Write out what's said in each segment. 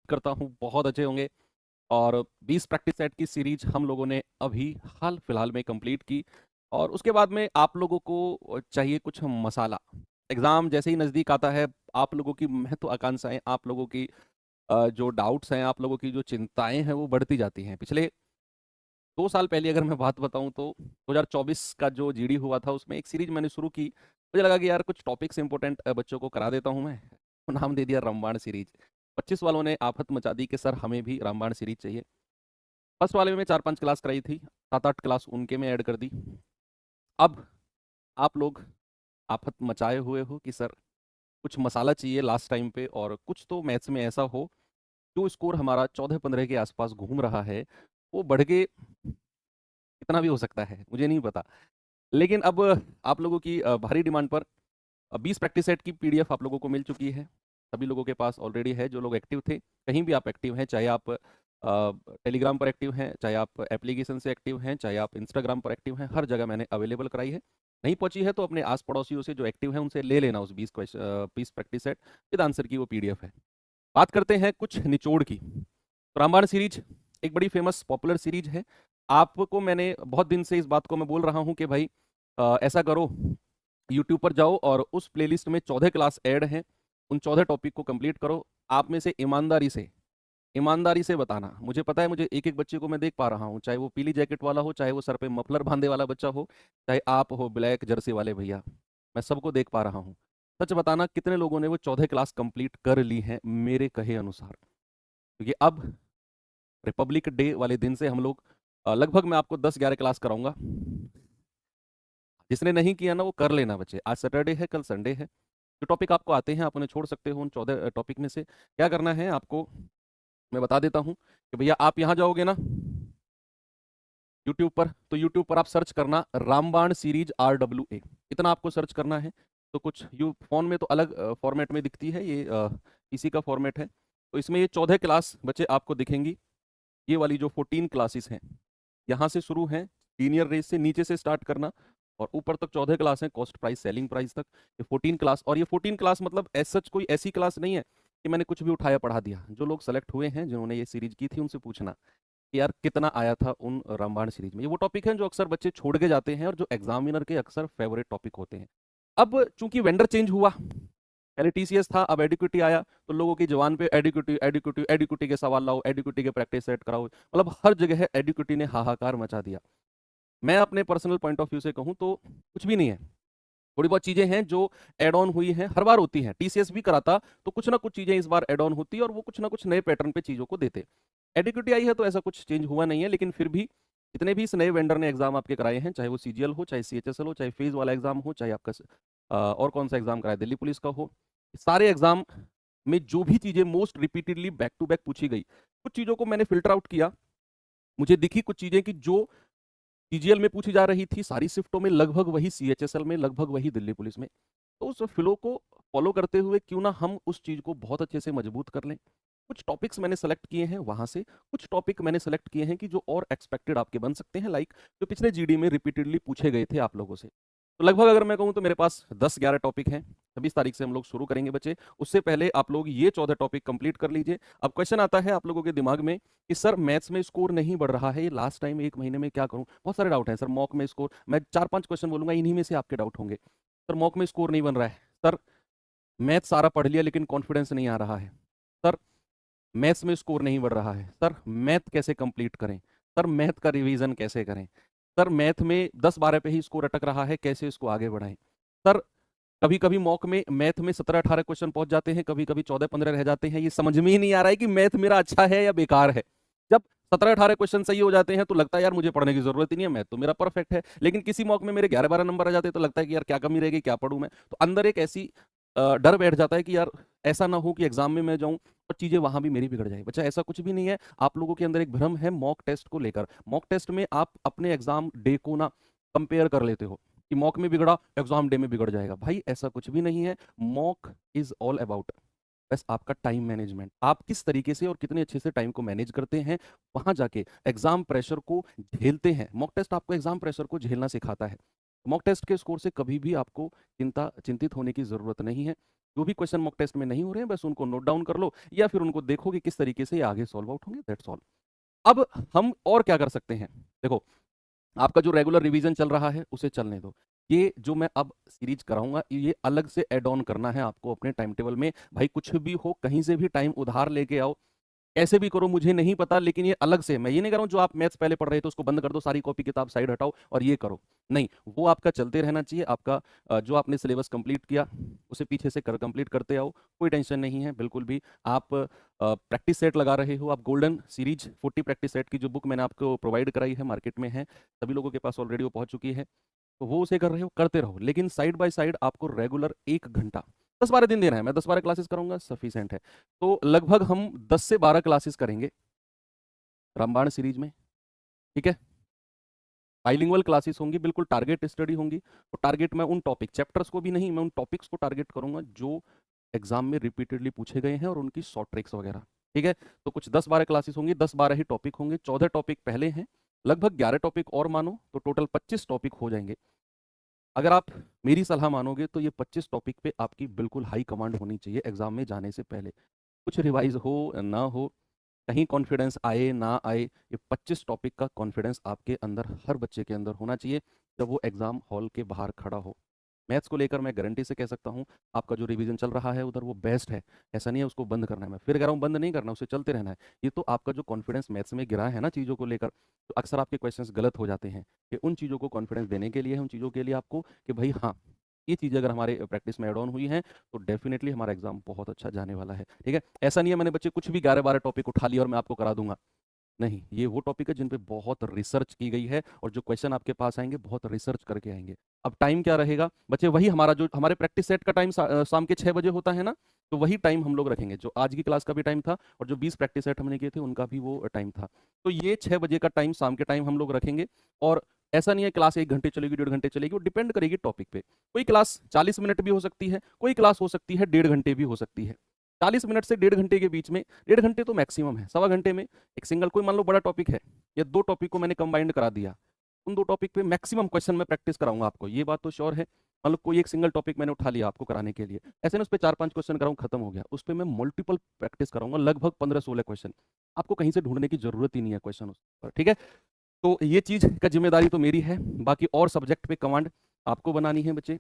करता हूँ बहुत अच्छे होंगे। और 20 प्रैक्टिस सेट की सीरीज हम लोगों ने अभी हाल फिलहाल में कंप्लीट की। और उसके बाद में आप लोगों को चाहिए कुछ मसाला। एग्ज़ाम जैसे ही नज़दीक आता है, आप लोगों की महत्वाकांक्षाएं, आप लोगों की जो डाउट्स हैं, आप लोगों की जो चिंताएं हैं वो बढ़ती जाती हैं। पिछले 2 साल पहले अगर मैं बात बताऊं तो 2024 का जो जीडी हुआ था उसमें एक सीरीज मैंने शुरू की। मुझे लगा कि यार कुछ टॉपिक्स इंपॉर्टेंट बच्चों को करा देता हूं मैं। तो नाम दे दिया रामबाण सीरीज। 25 वालों ने आफत मचा दी कि सर हमें भी रामबाण सीरीज चाहिए। फर्स्ट वाले में 4-5 क्लास कराई थी, 7-8 क्लास उनके में ऐड कर दी। अब आप लोग आफत मचाए हुए हो कि सर कुछ मसाला चाहिए लास्ट टाइम पे, और कुछ तो मैथ्स में ऐसा हो जो स्कोर हमारा 14-15 के आसपास घूम रहा है वो बढ़ के कितना भी हो सकता है मुझे नहीं पता। लेकिन अब आप लोगों की भारी डिमांड पर 20 प्रैक्टिस सेट की पीडीएफ आप लोगों को मिल चुकी है। सभी लोगों के पास ऑलरेडी है जो लोग एक्टिव थे। कहीं भी आप एक्टिव हैं, चाहे आप टेलीग्राम पर एक्टिव हैं, चाहे आप एप्लीकेशन से एक्टिव हैं, चाहे आप इंस्टाग्राम पर एक्टिव हैं, हर जगह मैंने अवेलेबल कराई है। नहीं पहुंची है तो अपने आस पड़ोसियों से जो एक्टिव हैं उनसे ले लेना उस 20 प्रैक्टिस सेट विद आंसर की वो पीडीएफ है। बात करते हैं कुछ निचोड़ की। तो रामायण सीरीज एक बड़ी फेमस पॉपुलर सीरीज है। आपको मैंने बहुत दिन से इस बात को मैं बोल रहा हूं कि भाई ऐसा करो, यूट्यूब पर जाओ और उस प्लेलिस्ट में 14 क्लास ऐड हैं, उन 14 टॉपिक को कंप्लीट करो। आप में से ईमानदारी से बताना। मुझे पता है, मुझे एक एक बच्चे को मैं देख पा रहा हूँ, चाहे वो पीली जैकेट वाला हो, चाहे वो सर पे मफलर बांधे वाला बच्चा हो, चाहे आप हो ब्लैक जर्सी वाले भैया, मैं सबको देख पा रहा हूँ। सच बताना कितने लोगों ने वो 14 क्लास कंप्लीट कर ली हैं मेरे कहे अनुसार। क्योंकि अब रिपब्लिक डे वाले दिन से हम लोग लगभग मैं आपको 10-11 क्लास कराऊंगा। जिसने नहीं किया ना वो कर लेना बच्चे। आज सैटरडे है, कल संडे है। जो टॉपिक आपको आते हैं आप उन्हें छोड़ सकते हो। उन 14 टॉपिक में से क्या करना है आपको मैं बता देता हूँ कि भैया आप यहाँ जाओगे ना यूट्यूब पर, तो यूट्यूब पर आप सर्च करना रामबाण सीरीज RWA। इतना आपको सर्च करना है। तो कुछ यू फोन में तो अलग फॉर्मेट में दिखती है, ये पीसी का फॉर्मेट है। तो इसमें ये 14 क्लास बच्चे आपको दिखेंगी। ये वाली जो 14 क्लासेस हैं यहाँ से शुरू हैं, लीनियर रेस से नीचे से स्टार्ट करना और ऊपर तक 14 क्लास हैं, कॉस्ट प्राइस सेलिंग प्राइस तक। ये 14 क्लास, और ये 14 क्लास मतलब एज सच कोई ऐसी क्लास नहीं है कि मैंने कुछ भी उठाया पढ़ा दिया। जो लोग सेलेक्ट हुए हैं जिन्होंने ये सीरीज की थी उनसे पूछना कि यार कितना आया था उन रामबाण सीरीज में। ये वो टॉपिक हैं जो अक्सर बच्चे छोड़ के जाते हैं और जो एग्जामिनर के अक्सर फेवरेट टॉपिक होते हैं। अब चूंकि वेंडर चेंज हुआ, पहले टीसीएस था, अब एडिक्विटी आया, तो लोगों की जवान पे एडिक्विटी एडिक्विटी एडिक्विटी के सवाल लाओ, एडिक्विटी के प्रैक्टिस सेट कराओ, मतलब हर जगह एडिक्विटी ने हाहाकार मचा दिया। मैं अपने पर्सनल पॉइंट ऑफ व्यू से कहूँ तो कुछ भी नहीं है। थोड़ी बहुत चीजें हैं जो एड ऑन हुई हैं, हर बार होती हैं, टीसीएस भी कराता तो कुछ ना कुछ चीजें इस बार एड ऑन होती और वो कुछ ना कुछ नए पैटर्न पे चीजों को देते। एडिक्विटी आई है तो ऐसा कुछ चेंज हुआ नहीं है, लेकिन फिर भी जितने भी इस नए वेंडर ने एग्जाम आपके कराए हैं, चाहे वो सीजीएल हो, चाहे सीएचएसएल हो, चाहे फेज वाला एग्जाम हो, चाहे आपका और कौन सा एग्जाम कराए, दिल्ली पुलिस का हो, सारे एग्जाम में जो भी चीजें most repeatedly back to back पूछी गई, कुछ चीजों को मैंने फिल्टर आउट किया। मुझे दिखी कुछ चीजें कि जो सीजीएल में पूछी जा रही थी सारी शिफ्टों में लगभग वही, सीएचएसएल में लगभग वही, दिल्ली पुलिस में। तो उस फ्लो को फॉलो करते हुए क्यों ना हम उस चीज को बहुत अच्छे से मजबूत कर लें। कुछ टॉपिक्स मैंने सेलेक्ट किए हैं वहां से, कुछ टॉपिक मैंने सेलेक्ट किए हैं कि जो और एक्सपेक्टेड आपके बन सकते हैं, लाइक जो पिछले जीडी में रिपीटेडली पूछे गए थे आप लोगों से। तो लगभग अगर मैं कहूँ तो मेरे पास 10-11 टॉपिक हैं। 26 तारीख से हम लोग शुरू करेंगे बच्चे। उससे पहले आप लोग ये 14 टॉपिक कंप्लीट कर लीजिए। अब क्वेश्चन आता है आप लोगों के दिमाग में कि सर मैथ्स में स्कोर नहीं बढ़ रहा है, ये लास्ट टाइम 1 महीने में क्या करूं। बहुत सारे डाउट हैं सर। मॉक में स्कोर, मैं 4-5 क्वेश्चन बोलूंगा, इन्हीं में से आपके डाउट होंगे। सर मॉक में स्कोर नहीं बन रहा है, सर मैथ सारा पढ़ लिया लेकिन कॉन्फिडेंस नहीं आ रहा है, सर मैथ्स में स्कोर नहीं बढ़ रहा है, सर मैथ कैसे कंप्लीट करें, सर मैथ का रिवीजन कैसे करें, सर मैथ में 10-12 पे ही स्कोर अटक रहा है, कैसे इसको आगे बढ़ाएं। सर कभी कभी मॉक में मैथ में 17-18 क्वेश्चन पहुंच जाते हैं, कभी कभी 14-15 रह जाते हैं। ये समझ में ही नहीं आ रहा है कि मैथ मेरा अच्छा है या बेकार है। जब 17-18 क्वेश्चन सही हो जाते हैं तो लगता है यार मुझे पढ़ने की जरूरत ही नहीं है, मैथ तो मेरा परफेक्ट है। लेकिन किसी मॉक में मेरे 11-12 नंबर आ जाते हैं तो लगता है कि यार क्या कमी रहेगी, क्या पढ़ूं मैं। तो अंदर एक ऐसी डर बैठ जाता है कि यार ऐसा ना हो कि एग्जाम में मैं जाऊं और चीजें वहां भी मेरी बिगड़ जाए। बच्चा ऐसा कुछ भी नहीं है। आप लोगों के अंदर एक भ्रम है मॉक टेस्ट को लेकर। मॉक टेस्ट में आप अपने एग्जाम डे को ना कंपेयर कर लेते हो कि मॉक में बिगड़ा एग्जाम डे में बिगड़ जाएगा। भाई ऐसा कुछ भी नहीं है। मॉक इज ऑल अबाउट बस आपका टाइम मैनेजमेंट। आप किस तरीके से और कितने अच्छे से टाइम को मैनेज करते हैं, वहां जाके एग्जाम प्रेशर को झेलते हैं। मॉक टेस्ट आपको एग्जाम प्रेशर को झेलना सिखाता है। मॉक टेस्ट के स्कोर से कभी भी आपको चिंतित होने की जरूरत नहीं है। जो भी क्वेश्चन मॉक टेस्ट में नहीं हो रहे हैं बस उनको नोट डाउन कर लो, या फिर उनको देखो कि किस तरीके से ये आगे सॉल्व आउट होंगे, दैट्स ऑल। अब हम और क्या कर सकते हैं, देखो आपका जो रेगुलर रिवीजन चल रहा है उसे चलने दो। ये जो मैं अब सीरीज कराऊंगा ये अलग से ऐड ऑन करना है आपको अपने टाइम टेबल में। भाई कुछ भी हो, कहीं से भी टाइम उधार लेके आओ, कैसे भी करो मुझे नहीं पता, लेकिन ये अलग से, मैं ये नहीं कर रहा हूं जो आप मैथ्स पहले पढ़ रहे थे उसको बंद कर दो, सारी कॉपी किताब साइड हटाओ और ये करो, नहीं, वो आपका चलते रहना चाहिए। आपका जो आपने सिलेबस कंप्लीट किया उसे पीछे से कंप्लीट करते आओ, कोई टेंशन नहीं है बिल्कुल भी। आप प्रैक्टिस सेट लगा रहे हो, आप गोल्डन सीरीज 40 प्रैक्टिस सेट की जो बुक मैंने आपको प्रोवाइड कराई है, मार्केट में है, सभी लोगों के पास ऑलरेडी वो पहुंच चुकी है, तो वो उसे कर रहे हो, करते रहो, लेकिन साइड बाय साइड आपको रेगुलर 1 घंटा 10-12 दिन देना है। मैं 10-12 क्लासेस करूंगा सफिशिएंट है। तो लगभग हम 10 से 12 क्लासेस करेंगे रामबाण सीरीज में, ठीक है। बाइलिंगुअल क्लासेस होंगी, बिल्कुल टारगेट स्टडी होंगी। तो टारगेट मैं उन टॉपिक चैप्टर्स को भी नहीं, मैं उन टॉपिक्स को टारगेट करूंगा जो एग्जाम में रिपीटेडली पूछे गए हैं और उनकी शॉर्ट ट्रिक्स वगैरह, ठीक है। तो कुछ 10-12 क्लासेस होंगी, 10-12 ही टॉपिक होंगे, 14 टॉपिक पहले हैं, लगभग 11 टॉपिक और मानो तो टोटल 25 टॉपिक हो जाएंगे। अगर आप मेरी सलाह मानोगे तो ये 25 टॉपिक पे आपकी बिल्कुल हाई कमांड होनी चाहिए एग्जाम में जाने से पहले, कुछ रिवाइज हो ना हो, कहीं कॉन्फिडेंस आए ना आए, ये 25 टॉपिक का कॉन्फिडेंस आपके अंदर, हर बच्चे के अंदर होना चाहिए जब वो एग्जाम हॉल के बाहर खड़ा हो। मैथ्स को लेकर मैं गारंटी से कह सकता हूँ आपका जो रिवीजन चल रहा है उधर वो बेस्ट है, ऐसा नहीं है उसको बंद करना है, मैं फिर कह रहा हूँ बंद नहीं करना, उसे चलते रहना है। ये तो आपका जो कॉन्फिडेंस मैथ्स में गिरा है ना चीज़ों को लेकर, तो अक्सर आपके क्वेश्चंस गलत हो जाते हैं, कि उन चीज़ों को कॉन्फिडेंस देने के लिए है, उन चीज़ों के लिए आपको कि भाई हाँ, ये चीज़ें अगर हमारे प्रैक्टिस में एड ऑन हुई हैं तो डेफिनेटली हमारा एग्जाम बहुत अच्छा जाने वाला है, ठीक है। ऐसा नहीं है मैंने बच्चे कुछ भी 11-12 टॉपिक उठा लिया और मैं आपको करा दूंगा, नहीं, ये वो टॉपिक है जिन पे बहुत रिसर्च की गई है और जो क्वेश्चन आपके पास आएंगे बहुत रिसर्च करके आएंगे। अब टाइम क्या रहेगा बच्चे, वही हमारा जो हमारे प्रैक्टिस सेट का टाइम शाम के 6 बजे होता है ना, तो वही टाइम हम लोग रखेंगे, जो आज की क्लास का भी टाइम था और जो 20 प्रैक्टिस सेट हमने किए थे उनका भी वो टाइम था। तो ये 6 बजे का टाइम शाम के टाइम हम लोग रखेंगे। और ऐसा नहीं है क्लास 1 घंटे चलेगी 1.5 घंटे चलेगी, वो डिपेंड करेगी टॉपिक पे। कोई क्लास 40 मिनट भी हो सकती है, कोई क्लास हो सकती है 1.5 घंटे भी हो सकती है। 40 मिनट से 1.5 घंटे के बीच में, 1.5 घंटे तो मैक्सिमम है, 1.25 घंटे में एक सिंगल, कोई मान लो बड़ा टॉपिक है, या 2 टॉपिक को मैंने कंबाइंड करा दिया, उन 2 टॉपिक पे मैक्सिमम क्वेश्चन मैं प्रैक्टिस कराऊंगा आपको, ये बात तो श्योर है। मतलब कोई एक सिंगल टॉपिक मैंने उठा लिया आपको कराने के लिए, ऐसे ना उस पर 4-5 क्वेश्चन कराऊँ खत्म हो गया, उस पर मैं मल्टीपल प्रैक्टिस कराऊंगा, लगभग 15-16 क्वेश्चन, आपको कहीं से ढूंढने की जरूरत ही नहीं है क्वेश्चन उस पर, ठीक है। तो ये चीज का जिम्मेदारी तो मेरी है, बाकी और सब्जेक्ट पे कमांड आपको बनानी है बच्चे।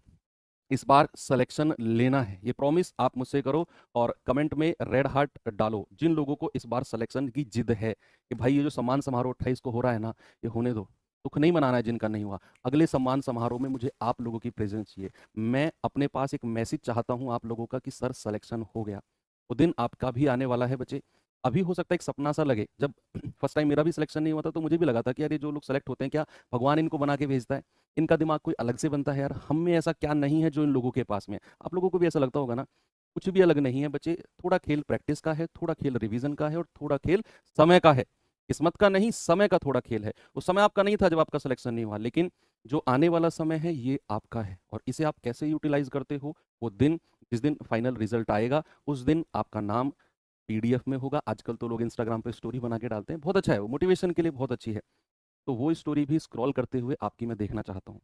इस बार सिलेक्शन लेना है, ये प्रॉमिस आप मुझसे करो और कमेंट में रेड हार्ट डालो जिन लोगों को इस बार सिलेक्शन की जिद है कि भाई ये जो सम्मान समारोह 28 को हो रहा है ना, ये होने दो, दुख नहीं मनाना है जिनका नहीं हुआ, अगले सम्मान समारोह में मुझे आप लोगों की प्रेजेंस चाहिए। मैं अपने पास एक मैसेज चाहता हूं आप लोगों का कि सर सिलेक्शन हो गया, वो दिन आपका भी आने वाला है बच्चे। अभी हो सकता है एक सपना सा लगे, जब फर्स्ट टाइम मेरा भी सिलेक्शन नहीं हुआ था तो मुझे भी लगा था कि यार ये जो लोग सेलेक्ट होते हैं क्या भगवान इनको बना के भेजता है, इनका दिमाग कोई अलग से बनता है यार, हम में ऐसा क्या नहीं है जो इन लोगों के पास में। आप लोगों को भी ऐसा लगता होगा ना, कुछ भी अलग नहीं है बच्चे, थोड़ा खेल प्रैक्टिस का है, थोड़ा खेल रिवीजन का है और थोड़ा खेल समय का है, किस्मत का नहीं, समय का थोड़ा खेल है। उस समय आपका नहीं था जब आपका सिलेक्शन नहीं हुआ, लेकिन जो आने वाला समय है ये आपका है, और इसे आप कैसे यूटिलाइज करते हो, वो दिन जिस दिन फाइनल रिजल्ट आएगा उस दिन आपका नाम पीडीएफ में होगा। आजकल तो लोग इंस्टाग्राम पे स्टोरी बना के डालते हैं, बहुत अच्छा है वो, मोटिवेशन के लिए बहुत अच्छी है, तो वो स्टोरी भी स्क्रॉल करते हुए आपकी मैं देखना चाहता हूँ,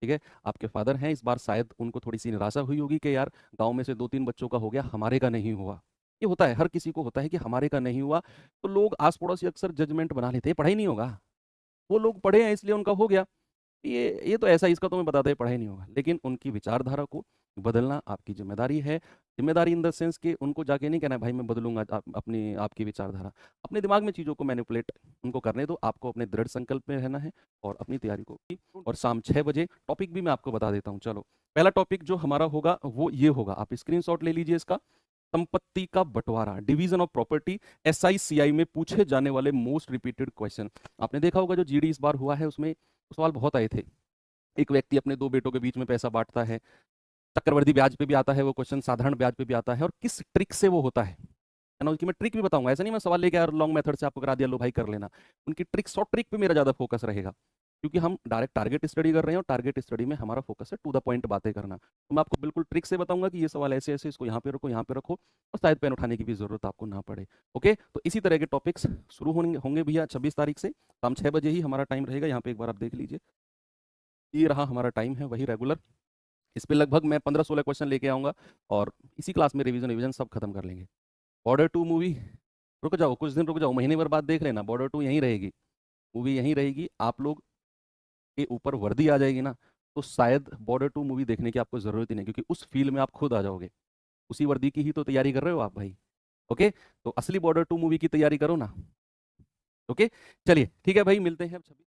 ठीक है। आपके फादर हैं, इस बार शायद उनको थोड़ी सी निराशा हुई होगी कि यार गांव में से 2-3 बच्चों का हो गया, हमारे का नहीं हुआ। ये होता है, हर किसी को होता है कि हमारे का नहीं हुआ, तो लोग आस पड़ोसी अक्सर जजमेंट बना लेते हैं, पढ़ाई नहीं होगा, वो लोग पढ़े हैं इसलिए उनका हो गया, ये तो ऐसा, इसका तो मैं बताते पढ़ाई नहीं होगा, लेकिन उनकी विचारधारा को बदलना आपकी जिम्मेदारी है। जिम्मेदारी इन द सेंस कि उनको जाके नहीं कहना है भाई मैं बदलूंगा अपनी आपकी विचारधारा, अपने दिमाग में चीज़ों को मैनिपुलेट उनको करने दो, आपको अपने दृढ़ संकल्प में रहना है और अपनी तैयारी को। और शाम 6 बजे टॉपिक भी मैं आपको बता देता हूँ, चलो पहला टॉपिक जो हमारा होगा वो ये होगा, आप स्क्रीनशॉट ले लीजिए इसका, संपत्ति का बंटवारा, डिवीजन ऑफ प्रॉपर्टी, एसआईसीआई में पूछे जाने वाले मोस्ट रिपीटेड क्वेश्चन। आपने देखा होगा जो जीडी इस बार हुआ है उसमें सवाल बहुत आए थे, एक व्यक्ति अपने 2 बेटों के बीच में पैसा बांटता है, चक्रवर्ती ब्याज पे भी आता है वो क्वेश्चन, साधारण ब्याज पे भी आता है, और किस ट्रिक से वो होता है ना, उसकी मैं ट्रिक भी बताऊंगा, ऐसा नहीं मैं सवाल लेके यार लॉन्ग मेथड से आपको करा दिया लो भाई कर लेना, उनकी ट्रिक, शॉर्ट ट्रिक पे मेरा ज्यादा फोकस रहेगा, क्योंकि हम डायरेक्ट टारगेट स्टडी कर रहे हैं और टारगेट स्टडी में हमारा फोकस है टू द पॉइंट बातें करना, तो मैं आपको बिल्कुल ट्रिक से बताऊंगा कि ये सवाल ऐसे ऐसे, इसको यहाँ पे रखो यहाँ पे रखो, और शायद पेन उठाने की भी जरूरत आपको ना पड़े। ओके, तो इसी तरह के टॉपिक्स शुरू होंगे होंगे भैया 26 तारीख से, शाम 6 बजे ही हमारा टाइम रहेगा, यहाँ पे एक बार आप देख लीजिए, ये रहा हमारा टाइम है वही रेगुलर, इस पे लगभग मैं 15-16 क्वेश्चन लेके आऊँगा और इसी क्लास में रिवीजन सब खत्म कर लेंगे। बॉर्डर 2 मूवी, रुक जाओ कुछ दिन रुक जाओ, महीने भर बाद देख लेना, बॉर्डर 2 यहीं रहेगी, मूवी यहीं रहेगी। आप लोग के ऊपर वर्दी आ जाएगी ना, तो शायद बॉर्डर 2 मूवी देखने की आपको ज़रूरत ही नहीं, क्योंकि उस फील में आप खुद आ जाओगे। उसी वर्दी की ही तो तैयारी कर रहे हो आप भाई। ओके, तो असली बॉर्डर 2 मूवी की तैयारी करो ना। ओके, चलिए ठीक है भाई, मिलते हैं अब 26